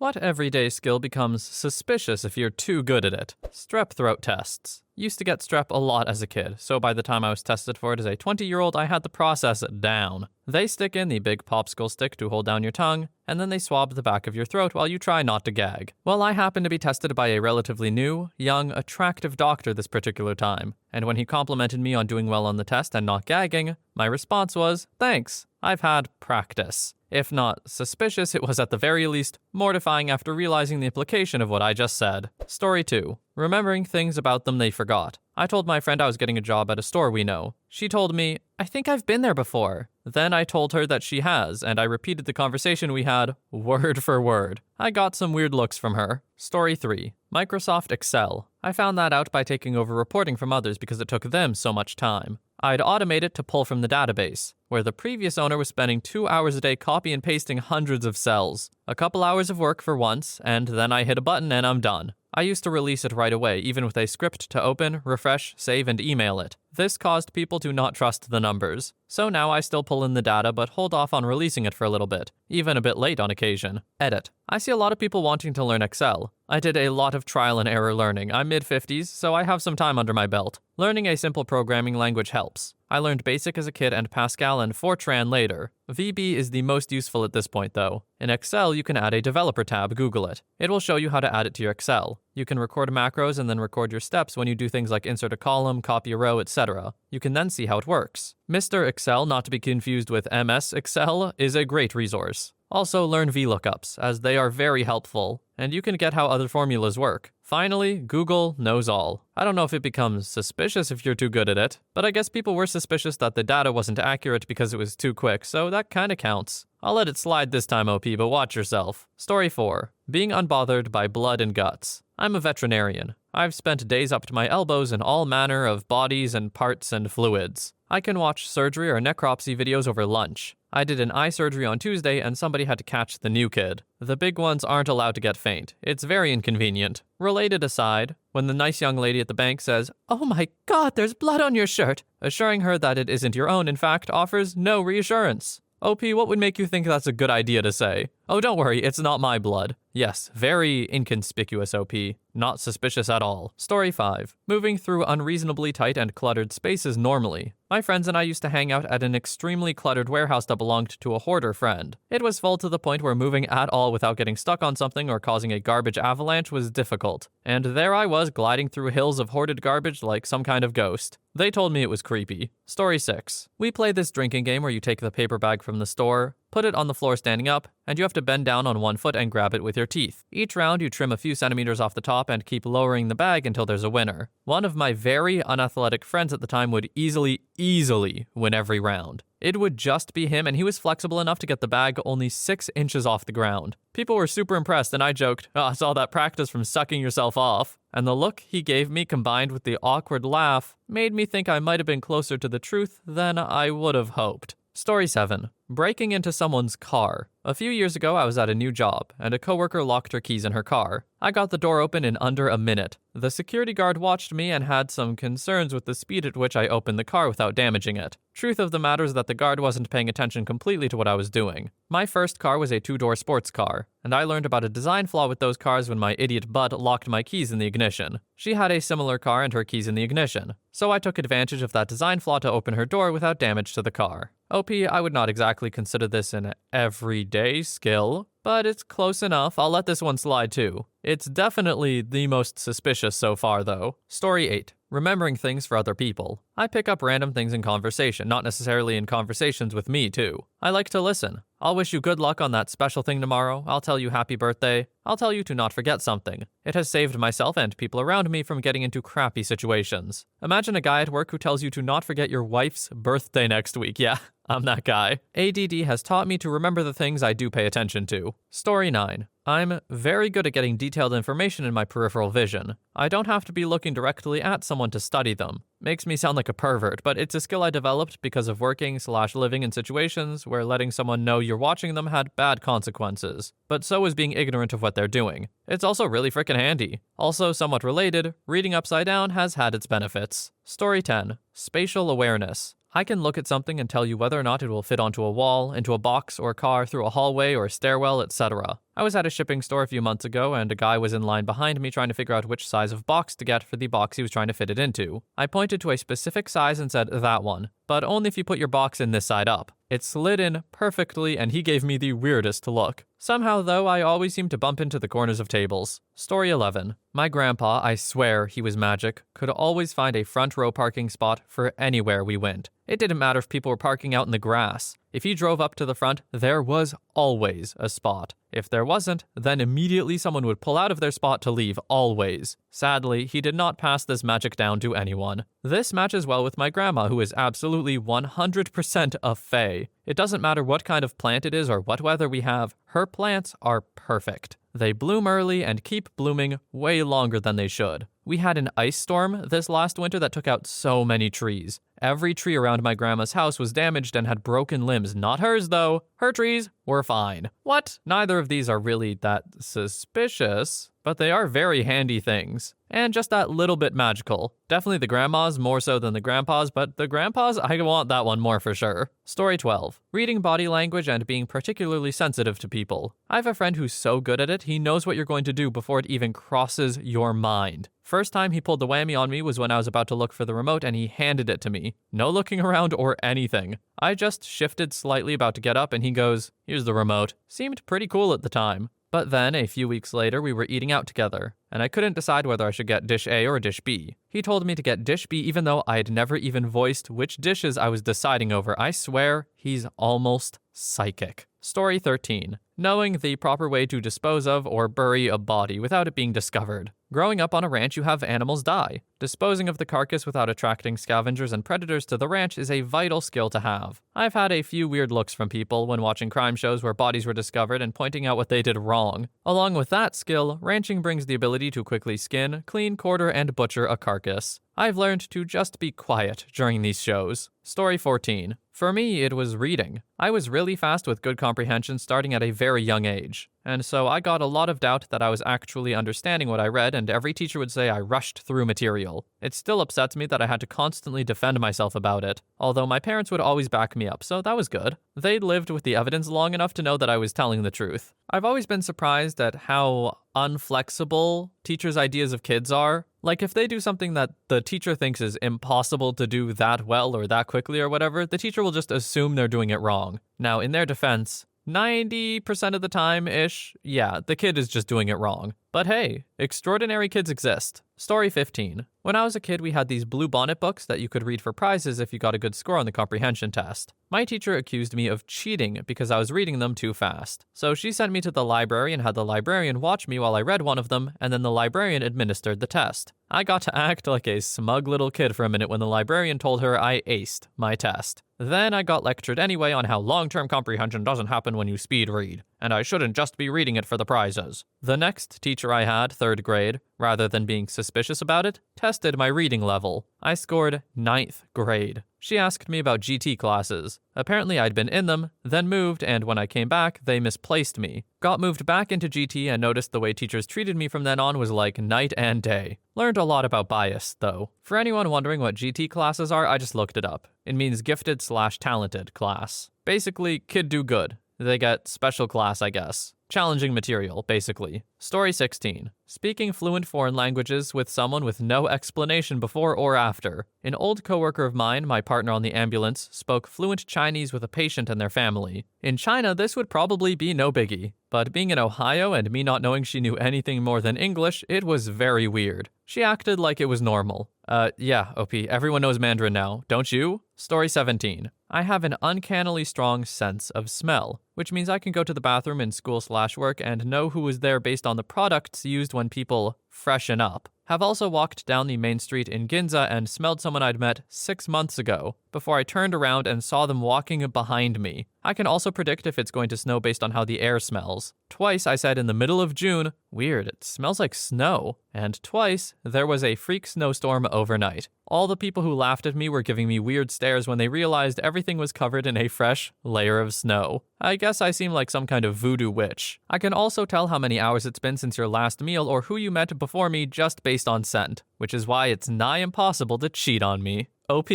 What everyday skill becomes suspicious if you're too good at it? Strep throat tests. Used to get strep a lot as a kid, so by the time I was tested for it as a 20-year-old, I had the process down. They stick in the big popsicle stick to hold down your tongue, and then they swab the back of your throat while you try not to gag. Well, I happened to be tested by a relatively new, young, attractive doctor this particular time, and when he complimented me on doing well on the test and not gagging, my response was, "Thanks, I've had practice." If not suspicious, it was at the very least mortifying after realizing the implication of what I just said. Story 2. Remembering things about them they forgot. I told my friend I was getting a job at a store we know. She told me, "I think I've been there before." Then I told her that she has, and I repeated the conversation we had, word for word. I got some weird looks from her. Story 3. Microsoft Excel. I found that out by taking over reporting from others because it took them so much time. I'd automate it to pull from the database, where the previous owner was spending 2 hours a day copy and pasting hundreds of cells. A couple hours of work for once, and then I hit a button and I'm done. I used to release it right away, even with a script to open, refresh, save, and email it. This caused people to not trust the numbers. So now I still pull in the data, but hold off on releasing it for a little bit, even a bit late on occasion. Edit. I see a lot of people wanting to learn Excel. I did a lot of trial and error learning. I'm mid-50s, so I have some time under my belt. Learning a simple programming language helps. I learned BASIC as a kid and Pascal and Fortran later. VB is the most useful at this point though. In Excel, you can add a developer tab, Google it. It will show you how to add it to your Excel. You can record macros and then record your steps when you do things like insert a column, copy a row, etc. You can then see how it works. Mr. Excel, not to be confused with MS Excel, is a great resource. Also, learn VLOOKUPs, as they are very helpful, and you can get how other formulas work. Finally, Google knows all. I don't know if it becomes suspicious if you're too good at it, but I guess people were suspicious that the data wasn't accurate because it was too quick, so that kinda counts. I'll let it slide this time, OP, but watch yourself. Story 4. Being unbothered by blood and guts. I'm a veterinarian. I've spent days up to my elbows in all manner of bodies and parts and fluids. I can watch surgery or necropsy videos over lunch. I did an eye surgery on Tuesday and somebody had to catch the new kid. The big ones aren't allowed to get faint. It's very inconvenient. Related aside, when the nice young lady at the bank says, "Oh my God, there's blood on your shirt," assuring her that it isn't your own, in fact, offers no reassurance. OP, what would make you think that's a good idea to say? Oh, don't worry, it's not my blood. Yes, very inconspicuous, OP. Not suspicious at all. Story 5. Moving through unreasonably tight and cluttered spaces normally. My friends and I used to hang out at an extremely cluttered warehouse that belonged to a hoarder friend. It was full to the point where moving at all without getting stuck on something or causing a garbage avalanche was difficult. And there I was gliding through hills of hoarded garbage like some kind of ghost. They told me it was creepy. Story 6. We play this drinking game where you take the paper bag from the store, put it on the floor standing up, and you have to bend down on one foot and grab it with your teeth. Each round, you trim a few centimeters off the top and keep lowering the bag until there's a winner. One of my very unathletic friends at the time would easily win every round. It would just be him, and he was flexible enough to get the bag only 6 inches off the ground. People were super impressed, and I joked, "Oh, it's all that practice from sucking yourself off." And the look he gave me combined with the awkward laugh made me think I might have been closer to the truth than I would have hoped. Story 7. Breaking into someone's car. A few years ago, I was at a new job, and a coworker locked her keys in her car. I got the door open in under a minute. The security guard watched me and had some concerns with the speed at which I opened the car without damaging it. Truth of the matter is that the guard wasn't paying attention completely to what I was doing. My first car was a 2-door sports car, and I learned about a design flaw with those cars when my idiot butt locked my keys in the ignition. She had a similar car and her keys in the ignition, so I took advantage of that design flaw to open her door without damage to the car. OP, I would not exactly consider this an everyday skill, but it's close enough. I'll let this one slide too. It's definitely the most suspicious so far though. Story 8. Remembering things for other people. I pick up random things in conversation, not necessarily in conversations with me too. I like to listen. I'll wish you good luck on that special thing tomorrow. I'll tell you happy birthday. I'll tell you to not forget something. It has saved myself and people around me from getting into crappy situations. Imagine a guy at work who tells you to not forget your wife's birthday next week. Yeah, I'm that guy. ADD has taught me to remember the things I do pay attention to. Story 9. I'm very good at getting detailed information in my peripheral vision. I don't have to be looking directly at someone to study them. Makes me sound like a pervert, but it's a skill I developed because of working/living in situations where letting someone know you're watching them had bad consequences. But so is being ignorant of what they're doing. It's also really freaking handy. Also somewhat related, reading upside down has had its benefits. Story 10. Spatial awareness. I can look at something and tell you whether or not it will fit onto a wall, into a box or car, through a hallway or a stairwell, etc. I was at a shipping store a few months ago, and a guy was in line behind me trying to figure out which size of box to get for the box he was trying to fit it into. I pointed to a specific size and said, "That one," but only if you put your box in this side up. It slid in perfectly, and he gave me the weirdest look. Somehow, though, I always seem to bump into the corners of tables. Story 11. My grandpa, I swear he was magic, could always find a front row parking spot for anywhere we went. It didn't matter if people were parking out in the grass. If he drove up to the front, there was always a spot. If there wasn't, then immediately someone would pull out of their spot to leave, always. Sadly, he did not pass this magic down to anyone. This matches well with my grandma, who is absolutely 100% a fae. It doesn't matter what kind of plant it is or what weather we have, her plants are perfect. They bloom early and keep blooming way longer than they should. We had an ice storm this last winter that took out so many trees. Every tree around my grandma's house was damaged and had broken limbs. Not hers, though. Her trees were fine. What? Neither of these are really that suspicious, but they are very handy things. And just that little bit magical. Definitely the grandmas more so than the grandpas, but the grandpas, I want that one more for sure. Story 12. Reading body language and being particularly sensitive to people. I have a friend who's so good at it, he knows what you're going to do before it even crosses your mind. First time he pulled the whammy on me was when I was about to look for the remote and he handed it to me. No looking around or anything. I just shifted slightly about to get up and he goes, "Here's the remote." Seemed pretty cool at the time. But then, a few weeks later, we were eating out together, and I couldn't decide whether I should get dish A or dish B. He told me to get dish B even though I had never even voiced which dishes I was deciding over. I swear, he's almost psychic. Story 13. Knowing the proper way to dispose of or bury a body without it being discovered. Growing up on a ranch, you have animals die. Disposing of the carcass without attracting scavengers and predators to the ranch is a vital skill to have. I've had a few weird looks from people when watching crime shows where bodies were discovered and pointing out what they did wrong. Along with that skill, ranching brings the ability to quickly skin, clean, quarter, and butcher a carcass. I've learned to just be quiet during these shows. Story 14. For me, it was reading. I was really fast with good comprehension starting at a very young age. And so I got a lot of doubt that I was actually understanding what I read, and every teacher would say I rushed through material. It still upsets me that I had to constantly defend myself about it, although my parents would always back me up, so that was good. They'd lived with the evidence long enough to know that I was telling the truth. I've always been surprised at how unflexible teachers' ideas of kids are. Like, if they do something that the teacher thinks is impossible to do that well or that quickly or whatever, the teacher will just assume they're doing it wrong. Now, in their defense, 90% of the time-ish, yeah, the kid is just doing it wrong. But hey, extraordinary kids exist. Story 15. When I was a kid, we had these blue bonnet books that you could read for prizes if you got a good score on the comprehension test. My teacher accused me of cheating because I was reading them too fast. So she sent me to the library and had the librarian watch me while I read one of them, and then the librarian administered the test. I got to act like a smug little kid for a minute when the librarian told her I aced my test. Then I got lectured anyway on how long-term comprehension doesn't happen when you speed read, and I shouldn't just be reading it for the prizes. The next teacher I had, 3rd grade, rather than being suspicious about it, tested my reading level. I scored 9th grade. She asked me about GT classes. Apparently I'd been in them, then moved, and when I came back, they misplaced me. Got moved back into GT and noticed the way teachers treated me from then on was like night and day. Learned a lot about bias, though. For anyone wondering what GT classes are, I just looked it up. It means gifted/talented class. Basically, kid do good. They get special class, I guess. Challenging material, basically. Story 16. Speaking fluent foreign languages with someone with no explanation before or after. An old coworker of mine, my partner on the ambulance, spoke fluent Chinese with a patient and their family. In China, this would probably be no biggie. But being in Ohio and me not knowing she knew anything more than English, it was very weird. She acted like it was normal. Yeah, OP, everyone knows Mandarin now, don't you? Story 17. I have an uncannily strong sense of smell, which means I can go to the bathroom in school/work and know who was there based on the products used when people freshen up. Have also walked down the main street in Ginza and smelled someone I'd met 6 months ago, before I turned around and saw them walking behind me. I can also predict if it's going to snow based on how the air smells. Twice I said in the middle of June, weird, it smells like snow. And twice, there was a freak snowstorm overnight. All the people who laughed at me were giving me weird stares when they realized everything was covered in a fresh layer of snow. I guess I seem like some kind of voodoo witch. I can also tell how many hours it's been since your last meal or who you met before me just based on scent, which is why it's nigh impossible to cheat on me. OP,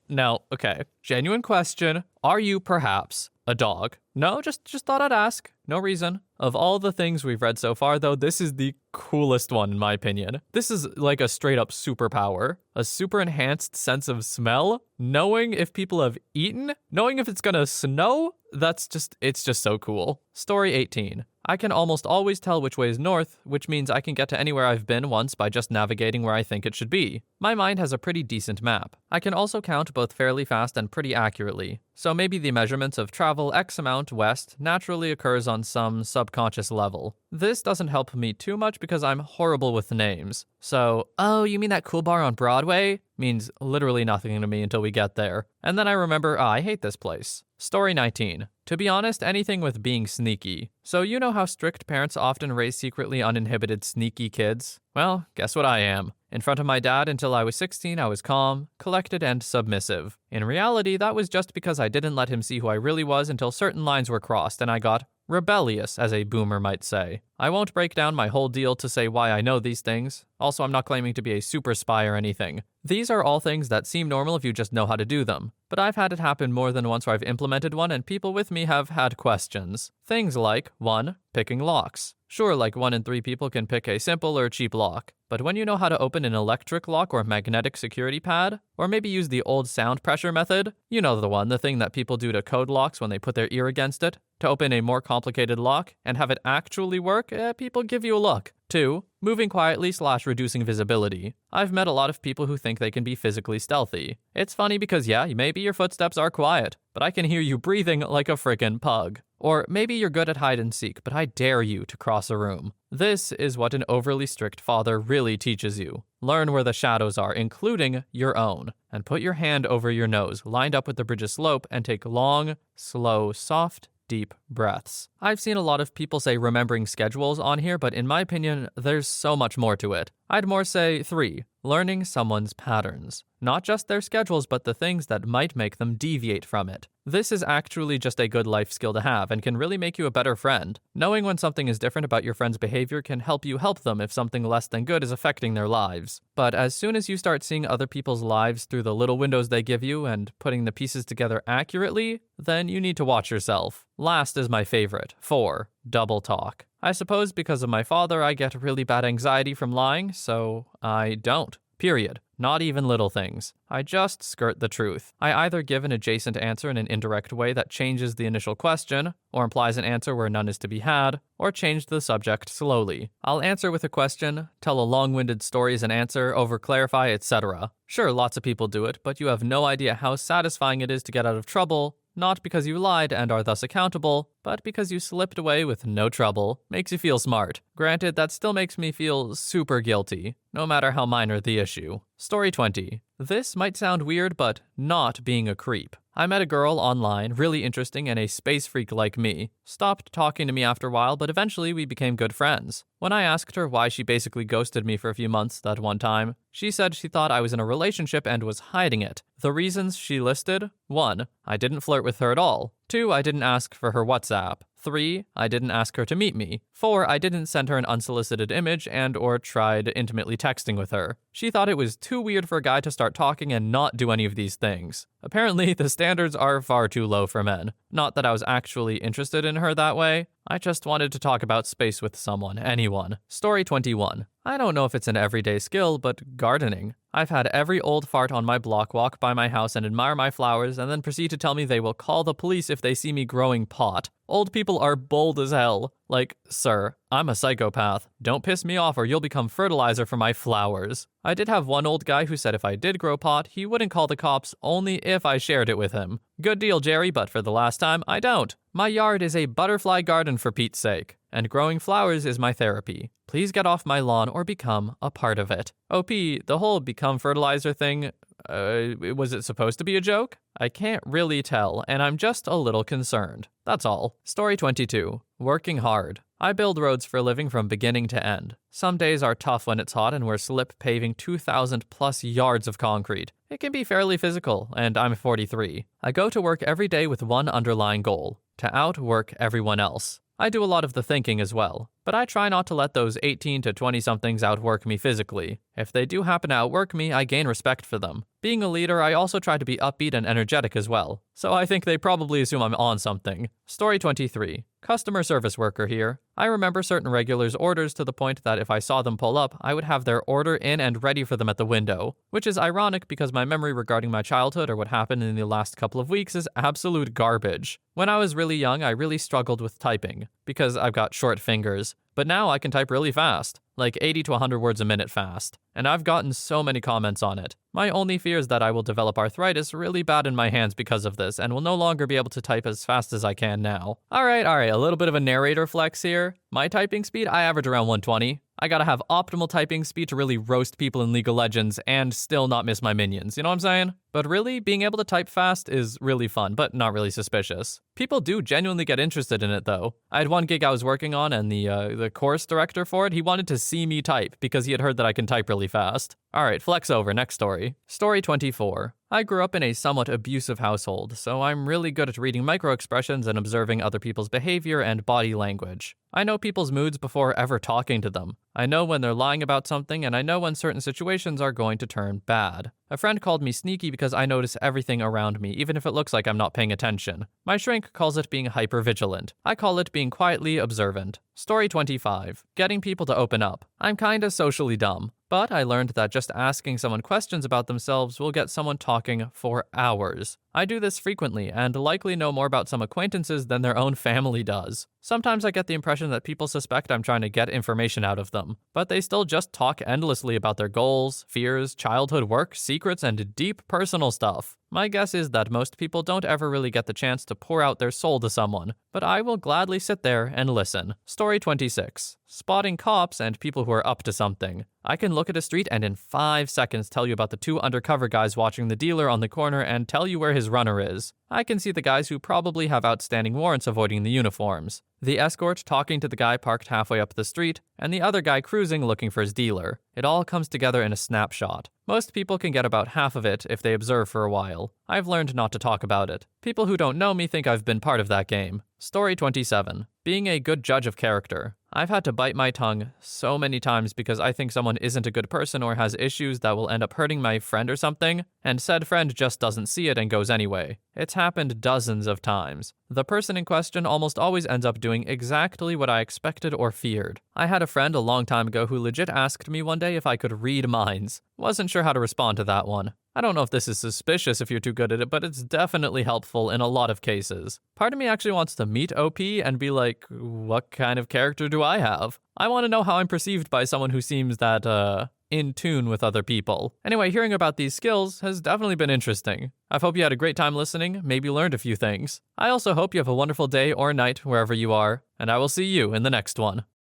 Now, okay, genuine question. Are you perhaps a dog? No, just thought I'd ask. No reason. Of all the things we've read so far, though, this is the coolest one in my opinion. This is like a straight up superpower. A super enhanced sense of smell, knowing if people have eaten, knowing if it's gonna snow. It's just so cool. Story 18. I can almost always tell which way is north, which means I can get to anywhere I've been once by just navigating where I think it should be. My mind has a pretty decent map. I can also count both fairly fast and pretty accurately. So maybe the measurements of travel X amount west naturally occurs on some subconscious level. This doesn't help me too much because I'm horrible with names. So, oh, you mean that cool bar on Broadway? Means literally nothing to me until we get there. And then I remember, I hate this place. Story 19. To be honest, anything with being sneaky. So you know how strict parents often raise secretly uninhibited sneaky kids? Well, guess what I am. In front of my dad until I was 16, I was calm, collected, and submissive. In reality, that was just because I didn't let him see who I really was until certain lines were crossed and I got rebellious, as a boomer might say. I won't break down my whole deal to say why I know these things. Also, I'm not claiming to be a super spy or anything. These are all things that seem normal if you just know how to do them. But I've had it happen more than once where I've implemented one and people with me have had questions. Things like, 1. Picking locks. Sure, like 1 in 3 people can pick a simple or cheap lock. But when you know how to open an electric lock or magnetic security pad, or maybe use the old sound pressure method, you know the one, the thing that people do to code locks when they put their ear against it, to open a more complicated lock and have it actually work, people give you a look. 2. Moving quietly / reducing visibility. I've met a lot of people who think they can be physically stealthy. It's funny because yeah, maybe your footsteps are quiet, but I can hear you breathing like a frickin' pug. Or maybe you're good at hide and seek, but I dare you to cross a room. This is what an overly strict father really teaches you. Learn where the shadows are, including your own, and put your hand over your nose, lined up with the bridge's slope, and take long, slow, soft, deep breaths. I've seen a lot of people say remembering schedules on here, but in my opinion, there's so much more to it. I'd more say 3. Learning someone's patterns. Not just their schedules, but the things that might make them deviate from it. This is actually just a good life skill to have and can really make you a better friend. Knowing when something is different about your friend's behavior can help you help them if something less than good is affecting their lives. But as soon as you start seeing other people's lives through the little windows they give you and putting the pieces together accurately, then you need to watch yourself. Last is my favorite. 4. Double talk. I suppose because of my father, I get really bad anxiety from lying, so I don't. Period. Not even little things. I just skirt the truth. I either give an adjacent answer in an indirect way that changes the initial question, or implies an answer where none is to be had, or change the subject slowly. I'll answer with a question, tell a long-winded story as an answer, over-clarify, etc. Sure, lots of people do it, but you have no idea how satisfying it is to get out of trouble, not because you lied and are thus accountable, but because you slipped away with no trouble. Makes you feel smart. Granted, that still makes me feel super guilty, no matter how minor the issue. Story 20. This might sound weird, but not being a creep. I met a girl online, really interesting and a space freak like me. Stopped talking to me after a while, but eventually we became good friends. When I asked her why she basically ghosted me for a few months that one time, she said she thought I was in a relationship and was hiding it. The reasons she listed? 1. I didn't flirt with her at all. 2. I didn't ask for her WhatsApp. 3. I didn't ask her to meet me. 4. I didn't send her an unsolicited image and or tried intimately texting with her. She thought it was too weird for a guy to start talking and not do any of these things. Apparently, the standards are far too low for men. Not that I was actually interested in her that way. I just wanted to talk about space with someone, anyone. Story 21. I don't know if it's an everyday skill, but gardening. I've had every old fart on my block walk by my house and admire my flowers and then proceed to tell me they will call the police if they see me growing pot. Old people are bold as hell. Like, sir, I'm a psychopath. Don't piss me off or you'll become fertilizer for my flowers. I did have one old guy who said if I did grow pot, he wouldn't call the cops only if I shared it with him. Good deal, Jerry, but for the last time, I don't. My yard is a butterfly garden for Pete's sake, and growing flowers is my therapy. Please get off my lawn or become a part of it. OP, the whole become fertilizer thing, was it supposed to be a joke? I can't really tell, and I'm just a little concerned. That's all. Story 22. Working hard. I build roads for a living from beginning to end. Some days are tough when it's hot and we're slip paving 2,000 plus yards of concrete. It can be fairly physical, and I'm 43. I go to work every day with one underlying goal: to outwork everyone else. I do a lot of the thinking as well. but I try not to let those 18 to 20-somethings outwork me physically. If they do happen to outwork me, I gain respect for them. Being a leader, I also try to be upbeat and energetic as well, so I think they probably assume I'm on something. Story 23. Customer service worker here. I remember certain regulars' orders to the point that if I saw them pull up, I would have their order in and ready for them at the window, which is ironic because my memory regarding my childhood or what happened in the last couple of weeks is absolute garbage. When I was really young, I really struggled with typing because I've got short fingers, but now I can type really fast, like 80 to 100 words a minute fast, and I've gotten so many comments on it. My only fear is that I will develop arthritis really bad in my hands because of this, and will no longer be able to type as fast as I can now. Alright, a little bit of a narrator flex here. My typing speed, I average around 120. I gotta have optimal typing speed to really roast people in League of Legends and still not miss my minions, you know what I'm saying? But really, being able to type fast is really fun, but not really suspicious. People do genuinely get interested in it though. I had one gig I was working on and the course director for it, he wanted to see me type because he had heard that I can type really fast. Alright, flex over, next story. Story 24. I grew up in a somewhat abusive household, so I'm really good at reading microexpressions and observing other people's behavior and body language. I know people's moods before ever talking to them. I know when they're lying about something, and I know when certain situations are going to turn bad. A friend called me sneaky because I notice everything around me, even if it looks like I'm not paying attention. My shrink calls it being hypervigilant. I call it being quietly observant. Story 25. Getting people to open up. I'm kinda socially dumb, but I learned that just asking someone questions about themselves will get someone talking for hours. I do this frequently and likely know more about some acquaintances than their own family does. Sometimes I get the impression that people suspect I'm trying to get information out of them, but they still just talk endlessly about their goals, fears, childhood work, secrets, and deep personal stuff. My guess is that most people don't ever really get the chance to pour out their soul to someone, but I will gladly sit there and listen. Story 26. Spotting cops and people who are up to something. I can look at a street and in 5 seconds tell you about the 2 undercover guys watching the dealer on the corner and tell you where his runner is. I can see the guys who probably have outstanding warrants avoiding the uniforms, the escort talking to the guy parked halfway up the street, and the other guy cruising looking for his dealer. It all comes together in a snapshot. Most people can get about half of it if they observe for a while. I've learned not to talk about it. People who don't know me think I've been part of that game. Story 27. Being a good judge of character. I've had to bite my tongue so many times because I think someone isn't a good person or has issues that will end up hurting my friend or something, and said friend just doesn't see it and goes anyway. It's happened dozens of times. The person in question almost always ends up doing exactly what I expected or feared. I had a friend a long time ago who legit asked me one day if I could read minds. Wasn't sure how to respond to that one. I don't know if this is suspicious if you're too good at it, but it's definitely helpful in a lot of cases. Part of me actually wants to meet OP and be like, what kind of character do I have? I want to know how I'm perceived by someone who seems that, in tune with other people. Anyway, hearing about these skills has definitely been interesting. I hope you had a great time listening, maybe learned a few things. I also hope you have a wonderful day or night wherever you are, and I will see you in the next one.